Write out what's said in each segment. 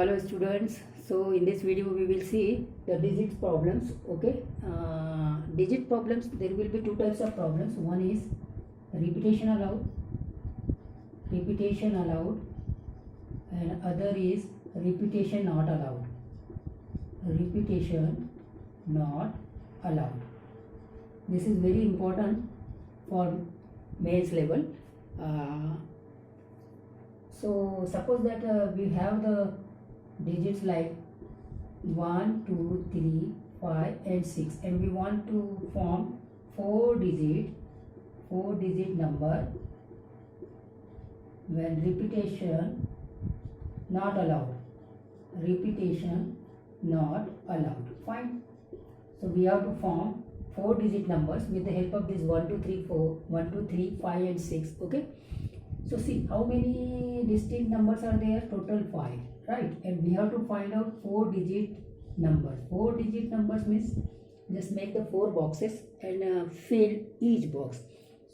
Hello students, so in this video we will see the digit problems. Okay, digit problems, there will be two types of problems. One is repetition allowed, and other is repetition not allowed, repetition not allowed. This is very important for mains level. So suppose that we have the digits like 1, 2, 3, 5 and 6, and we want to form 4 digit number when repetition not allowed, fine. So we have to form 4 digit numbers with the help of this 1, 2, 3, 4, 1, 2, 3, 5 and 6. Okay, so see how many distinct numbers are there. Total 5, right? And we have to find out 4 digit numbers. 4 digit numbers means just make the 4 boxes and fill each box.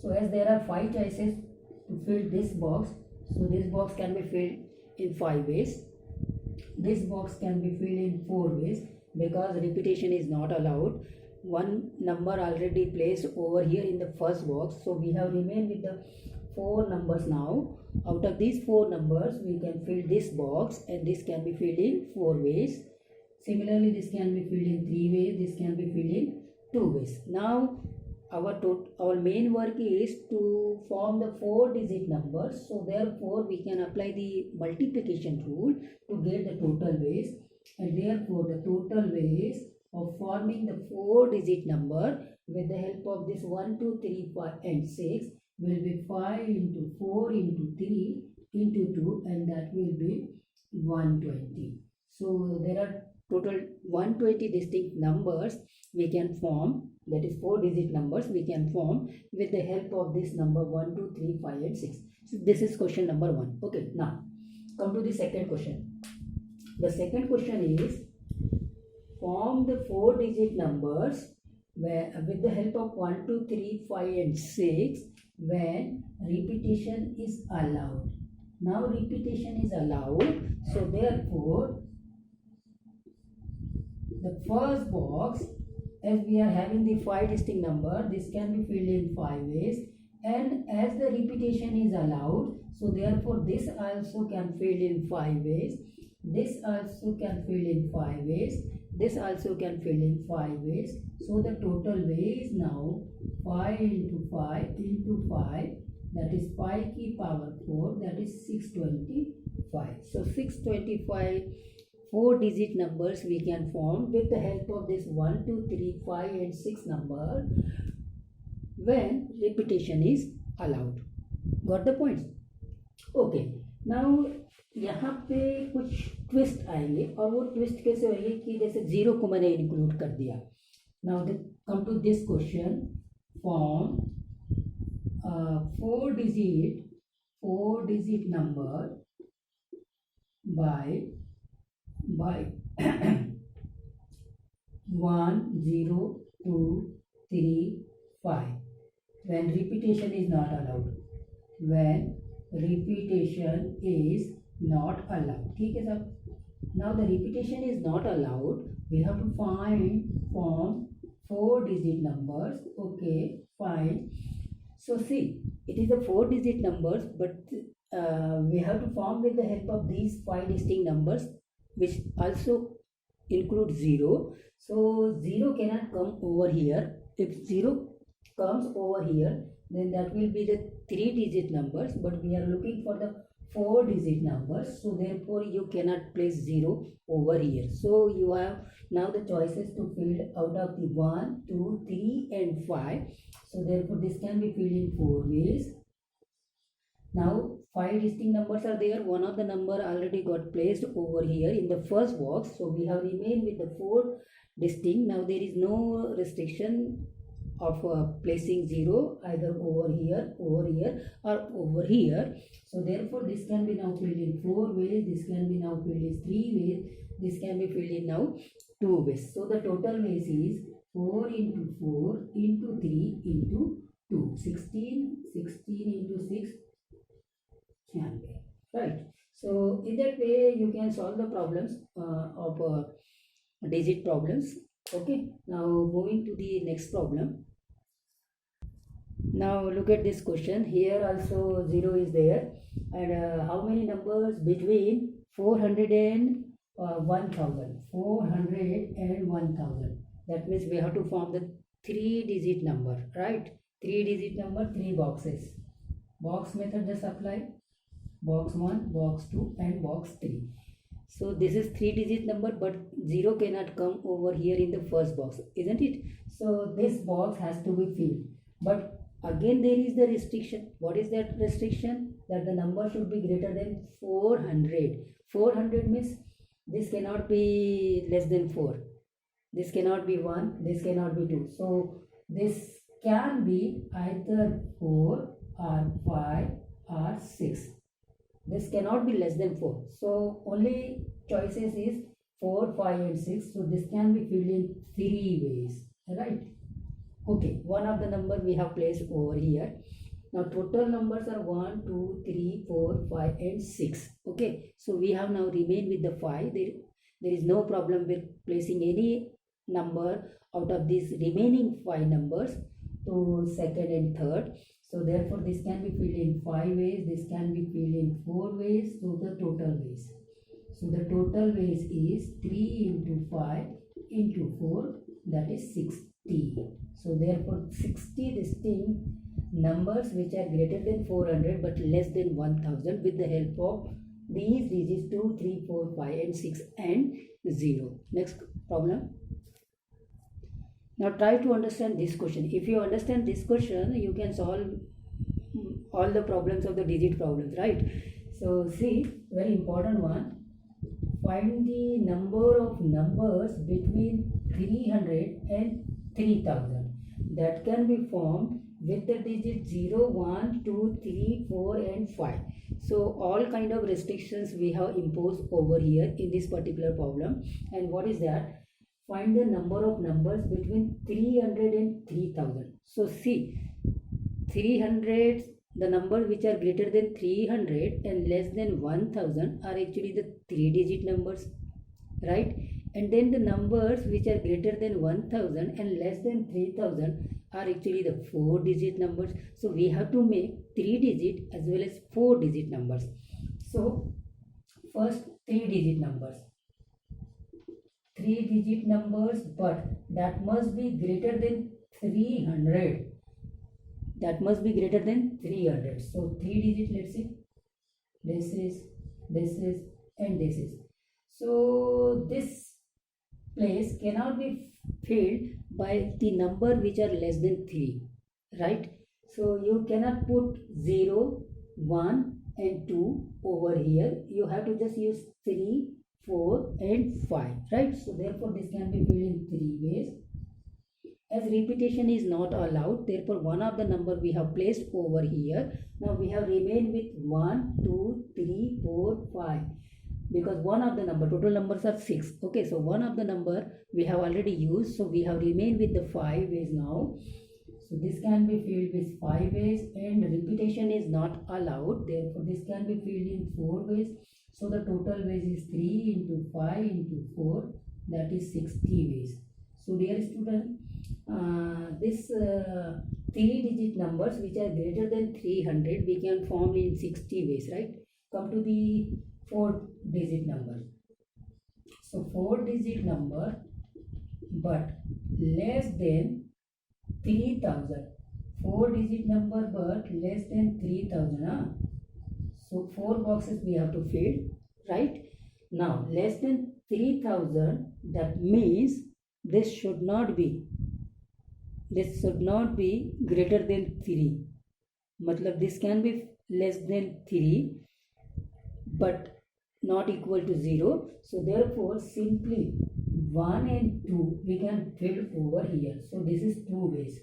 So as there are 5 choices to fill this box, so this box can be filled in 5 ways. This box can be filled in 4 ways because repetition is not allowed. One number already placed over here in the first box, so we have remained with the 4 numbers now. Out of these 4 numbers, we can fill this box, and this can be filled in 4 ways. Similarly, this can be filled in 3 ways, this can be filled in 2 ways. Now, our main work is to form the 4 digit numbers. So therefore, we can apply the multiplication rule to get the total ways, and therefore the total ways of forming the 4 digit number with the help of this 1, 2, 3, 5 and 6 will be 5 into 4 into 3 into 2, and that will be 120. So there are total 120 distinct numbers we can form, that is 4 digit numbers we can form with the help of this number 1, 2, 3, 5 and 6. So this is question number 1. Okay, now come to the second question. The second question is form the 4 digit numbers where with the help of 1, 2, 3, 5 and 6 when repetition is allowed. Now repetition is allowed, so therefore the first box, as we are having the 5 distinct number, this can be filled in 5 ways, and as the repetition is allowed, so therefore this also can fill in 5 ways, this also can fill in 5 ways, this also can fill in 5 ways. So the total ways now 5 into 5 into 5, that is 5 की power 4, that is 625. So 625 4 digit numbers we can form with the help of this 1, 2, 3, 5 and 6 number when repetition is allowed. Got the points? Okay, now यहाँ पे कुछ twist आएंगे, और वो twist कैसे होंगे कि जैसे 0 को मैंने इंक्लूड कर दिया. Now come to this question. Form 4 digit number by 1, 0, 2, 3, 5 when repetition is not allowed. When repetition is not allowed. ठीक है सब. Now the repetition is not allowed. We have to form 4 digit numbers. Okay, fine. So see, it is a 4 digit numbers, but we have to form with the help of these 5 distinct numbers, which also include 0. So 0 cannot come over here. If 0 comes over here, then that will be the 3 digit numbers, but we are looking for the 4 digit numbers, so therefore you cannot place 0 over here. So you have now the choices to fill out of the 1, 2, 3 and 5. So therefore this can be filled in 4 ways. Now 5 distinct numbers are there. One of the number already got placed over here in the first box, so we have remained with the 4 distinct. Now there is no restriction of placing 0 either over here or over here. So therefore this can be now filled in 4 ways, this can be now filled in 3 ways, this can be filled in now 2 ways. So the total ways is 4 into 4 into 3 into 2. 16 into 6 right. So in that way you can solve the problems of digit problems. Okay, now moving to the next problem. Now look at this question. Here also 0 is there, and how many numbers between 400 and 1000? 400 and 1000. That means we have to form the 3-digit number, right? 3-digit number, 3 boxes. Box method just apply. Box 1, box 2 and box 3. So this is 3-digit number, but 0 cannot come over here in the first box, isn't it? So this box has to be filled. But again there is the restriction. What is that restriction? That the number should be greater than 400. 400 means this cannot be less than 4. This cannot be 1. This cannot be 2. So this can be either 4 or 5 or 6. This cannot be less than 4. So only choices is 4, 5 and 6. So this can be filled in 3 ways. Right? Okay. One of the number we have placed over here. Now total numbers are 1, 2, 3, 4, 5 and 6. Okay. So we have now remained with the 5. There is no problem with placing any number out of these remaining 5 numbers to second and third. So therefore this can be filled in 5 ways, this can be filled in 4 ways, so the total ways. So the total ways is 3 into 5 into 4, that is 60. So therefore 60 distinct numbers which are greater than 400 but less than 1000 with the help of these digits 2, 3, 4, 5 and 6 and 0. Next problem. Now try to understand this question. If you understand this question, you can solve all the problems of the digit problems, right? So see, very important one. Find the number of numbers between 300 and 3000 that can be formed with the digit 0, 1, 2, 3, 4 and 5. So all kind of restrictions we have imposed over here in this particular problem. And what is that? Find the number of numbers between 300 and 3000. So see, 300, the numbers which are greater than 300 and less than 1000 are actually the 3-digit numbers, right? And then the numbers which are greater than 1000 and less than 3000 are actually the 4-digit numbers. So we have to make 3-digit as well as 4-digit numbers. So first 3-digit numbers. 3-digit numbers, but that must be greater than 300. That must be greater than 300. So 3-digit, let's see. This is, and this is. So this place cannot be filled by the number which are less than 3, right? So you cannot put 0, 1 and 2 over here. You have to just use 3, 4 and 5, right? So therefore this can be filled in 3 ways. As repetition is not allowed, therefore one of the number we have placed over here. Now we have remained with 1, 2, 3, 4, 5. Because one of the number, total numbers are 6. Okay, so one of the number we have already used. So we have remained with the 5 ways now. So this can be filled with 5 ways and repetition is not allowed. Therefore this can be filled in 4 ways. So the total ways is 3 into 5 into 4, that is 60 ways. So dear student, this 3-digit numbers which are greater than 300 we can form in 60 ways, right? Come to the 4-digit number. So 4-digit number but less than 3000. 4-digit number but less than 3000. So 4 boxes we have to fill, right? Now less than 3000, that means this should not be greater than 3. Matlab this can be less than 3 but not equal to 0. So therefore simply 1 and 2 we can fill over here. So this is 2 ways.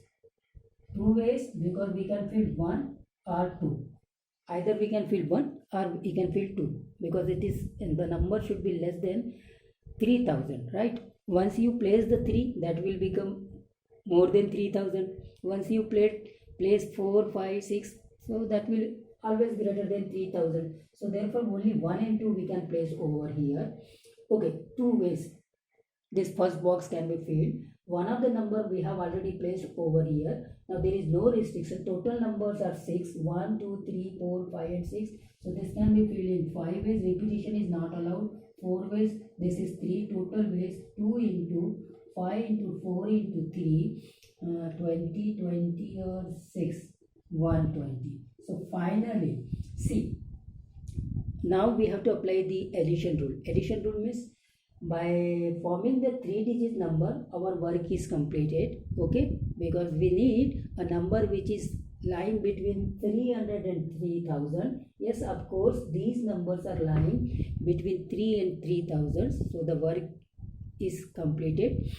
2 ways because we can fill 1 or 2. Either we can fill 1 or we can fill 2 because it is, and the number should be less than 3000, right? Once you place the 3, that will become more than 3000. Once you place 4, 5, 6, so that will always greater than 3000. So therefore only 1 and 2 we can place over here. Okay, two ways this first box can be filled. One of the number we have already placed over here. Now there is no restriction. Total numbers are 6. 1, 2, 3, 4, 5 and 6. So this can be filled in 5 ways. Repetition is not allowed. 4 ways. This is 3 total ways. 2 into 5 into 4 into 3. 20, 20 or 6. 120. So finally, see. Now we have to apply the addition rule. Addition rule means by forming the 3-digit number, our work is completed. Okay, because we need a number which is lying between 300 and 3000. Yes, of course, these numbers are lying between 3 and 3000. So the work is completed.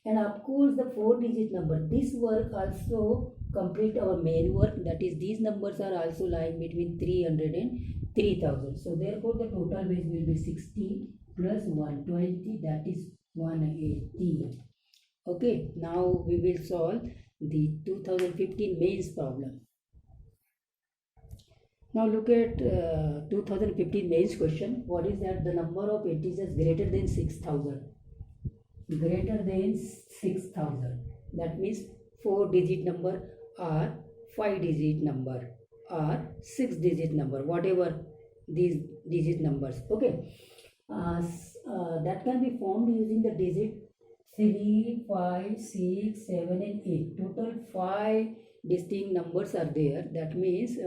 And of course, the 4-digit number. This work also complete our main work. That is, these numbers are also lying between 300 and 3000. So therefore, the total base will be 60 plus 120, that is 180. Okay, now we will solve the 2015 mains problem. Now look at 2015 mains question. What is that? The number of integers greater than 6000. Greater than 6000. That means 4-digit number or 5-digit number or 6-digit number, whatever these digit numbers. Okay. That can be formed using the digit 3, 5, 6, 7 and 8. Total 5 distinct numbers are there. That means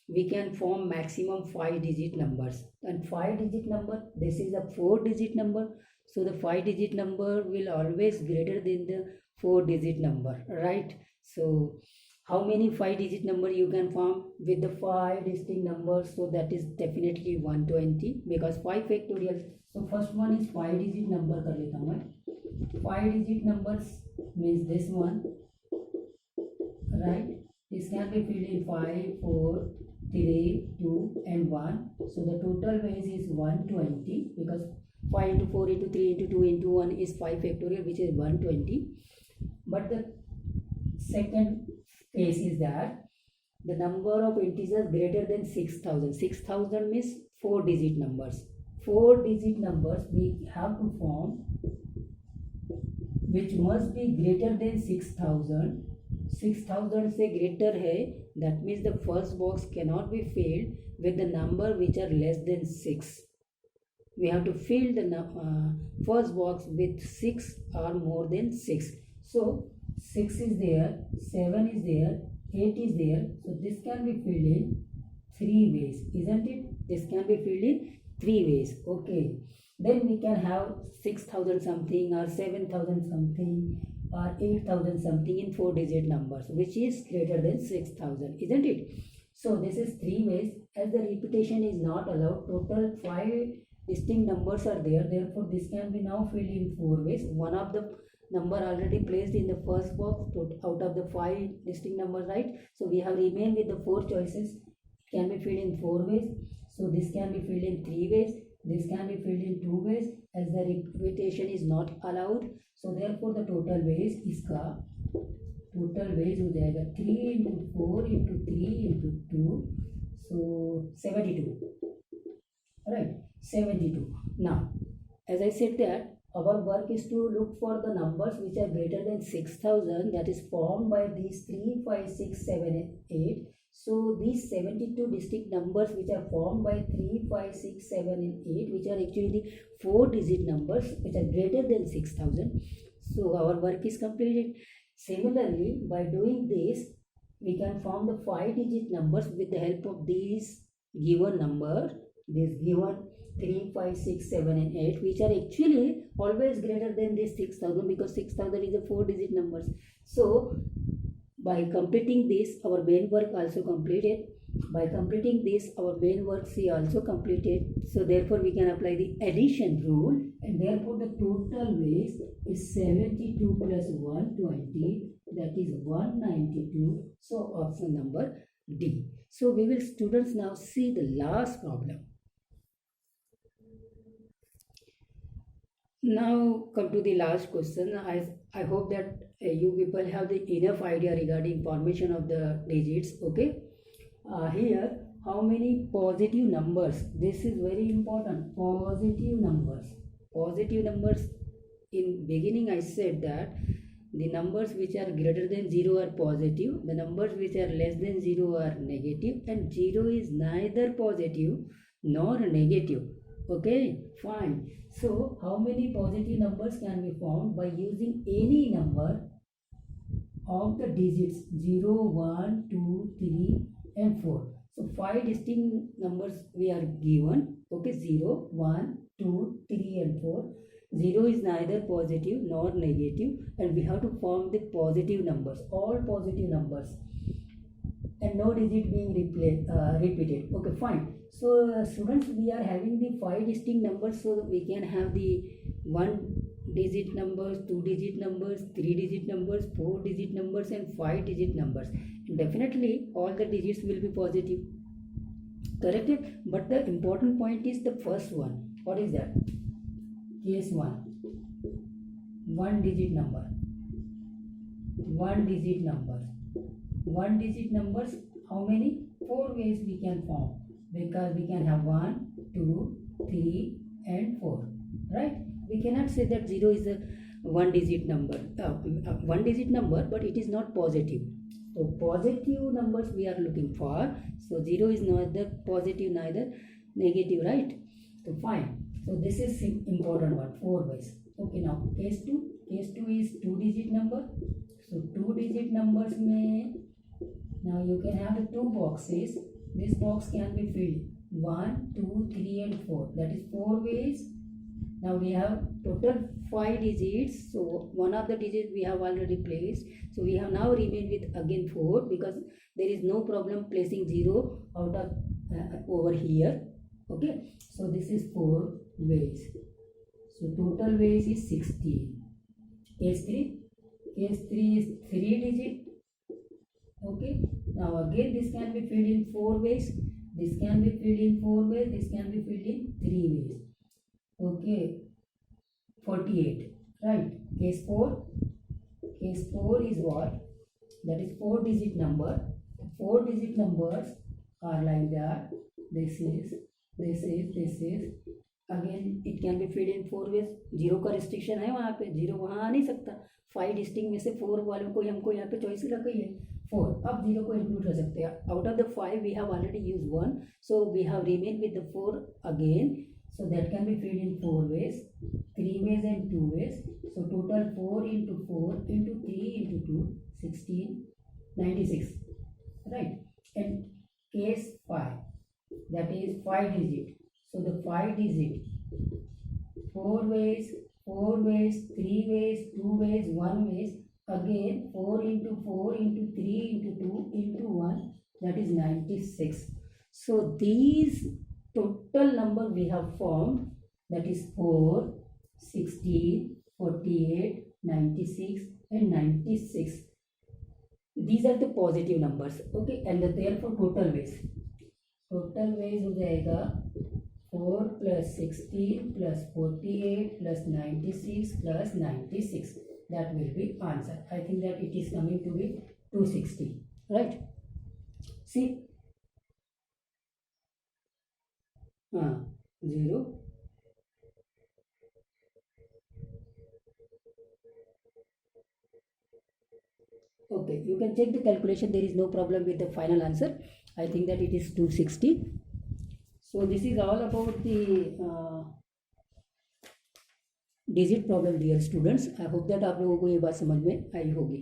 we can form maximum 5-digit numbers. And 5-digit number, this is a 4-digit number. So the 5-digit number will always greater than the 4-digit number, right? So how many 5-digit number you can form with the 5 distinct numbers? So that is definitely 120 because 5 factorial. So first one is 5-digit number कर लेता हूँ मैं. 5-digit numbers means this one, right? This can be filled in 5, 4, 3, 2 and 1. So the total base is 120 because 5 into 4 into 3 into 2 into 1 is 5 factorial, which is 120. But the second case is that the number of integers greater than 6000. 6000 means 4-digit numbers. 4-digit numbers we have to form which must be greater than 6000. 6000 से greater है, that means the first box cannot be filled with the number which are less than 6. We have to fill the first box with 6 or more than 6. So 6 is there, 7 is there, 8 is there. So this can be filled in 3 ways, isn't it? This can be filled in 3 ways. Okay. Then we can have 6000 something or 7000 something or 8000 something in 4-digit numbers, which is greater than 6000, isn't it? So this is 3 ways. As the repetition is not allowed, total 5 distinct numbers are there. Therefore, this can be now filled in 4 ways. One of the number already placed in the first box out of the 5 distinct numbers, right? So we have remained with the 4 choices. It can be filled in 4 ways. So this can be filled in 3 ways. This can be filled in 2 ways as the repetition is not allowed. So therefore the total ways इसका total ways हो जाएगा 3 into 4 into 3 into 2, so 72. Right, 72. Now, as I said that our work is to look for the numbers which are greater than 6000, that is formed by these 3, 5, 6, 7 and 8. So these 72 distinct numbers which are formed by 3, 5, 6, 7 and 8, which are actually the 4-digit numbers which are greater than 6000. So our work is completed. Similarly, by doing this, we can form the 5-digit numbers with the help of these given number, this given 3, 5, 6, 7 and 8, which are actually always greater than this 6000 because 6000 is a 4-digit numbers. So by completing this, our main work also completed. By completing this, our main work C also completed. So therefore, we can apply the addition rule, and therefore the total ways is 72 plus 120, that is 192. So option number D. So we will, students, now see the last problem. Now come to the last question. I hope that you people have the enough idea regarding formation of the digits. Okay. here how many positive numbers, this is very important, positive numbers. In beginning I said that the numbers which are greater than 0 are positive, the numbers which are less than 0 are negative, and 0 is neither positive nor negative. Okay, fine. So how many positive numbers can be found by using any number of the digits 0, 1, 2, 3 and 4. So 5 distinct numbers we are given. Okay, 0, 1, 2, 3 and 4. 0 is neither positive nor negative, and we have to form the positive numbers, all positive numbers, and no digit being repeated. Okay, fine. So students, we are having the 5 distinct numbers, so we can have the 1 digit numbers, 2 digit numbers, 3 digit numbers, 4 digit numbers and 5 digit numbers. Definitely all the digits will be positive, correct? But the important point is the first one. What is that? Case 1, 1 digit number, 1 digit numbers. 1 digit numbers, how many? 4 ways we can form, because we can have 1, 2, 3 and 4, right? We cannot say that 0 is a 1 digit number, 1 digit number, but it is not positive. So positive numbers we are looking for. So 0 is neither positive neither negative, right? So fine. So this is important one, 4 ways. Okay, now case 2. Case 2 is 2 digit number. So 2 digit numbers may, now you can have the 2 boxes. This box can be filled 1, 2, 3 and 4. That is 4 ways. Now we have total 5 digits. So one of the digits we have already placed. So we have now remained with again 4, because there is no problem placing 0 out of over here. Okay, so this is 4 ways. So total ways is 16. Case 3. Case 3 is 3 digit. Okay, now again this can be filled in 4 ways. This can be filled in 4 ways. This can be filled in 3 ways. Okay, 48, right? Case 4. Case 4 is what? That is 4 digit number. 4 digit numbers are like that. This is. Again it can be filled in 4 ways. 0 का restriction है वहाँ पे, 0 वहाँ आ नहीं सकता. 5 distinct में से 4 वालों को हमको यहाँ पे चॉइस रखी है 4. अब 0 को इंक्लूड कर सकते हैं. Out of the 5 we have already used 1, so we have remained with the 4 again. So that can be filled in 4 ways, 3 ways and 2 ways. So total 4 into 4 into 3 into 2, 16, 96, right? And case 5, that is 5 digit. So the 5 digit, 4 ways, 3 ways, 2 ways, 1 ways. Again 4 into 4 into 3 into 2 into 1, that is 96. So these total number we have formed, that is 4, 16, 48, 96 and 96. These are the positive numbers. Okay, and therefore total ways हो जाएगा 4 plus 16 plus 48 plus 96 plus 96. That will be answer. I think that it is coming to be 260, right? See, 0. Okay, you can check the calculation. There is no problem with the final answer. I think that it is 260. So this is all about the digit problem, dear students. I hope that आप लोगों को ये बात समझ में आई होगी.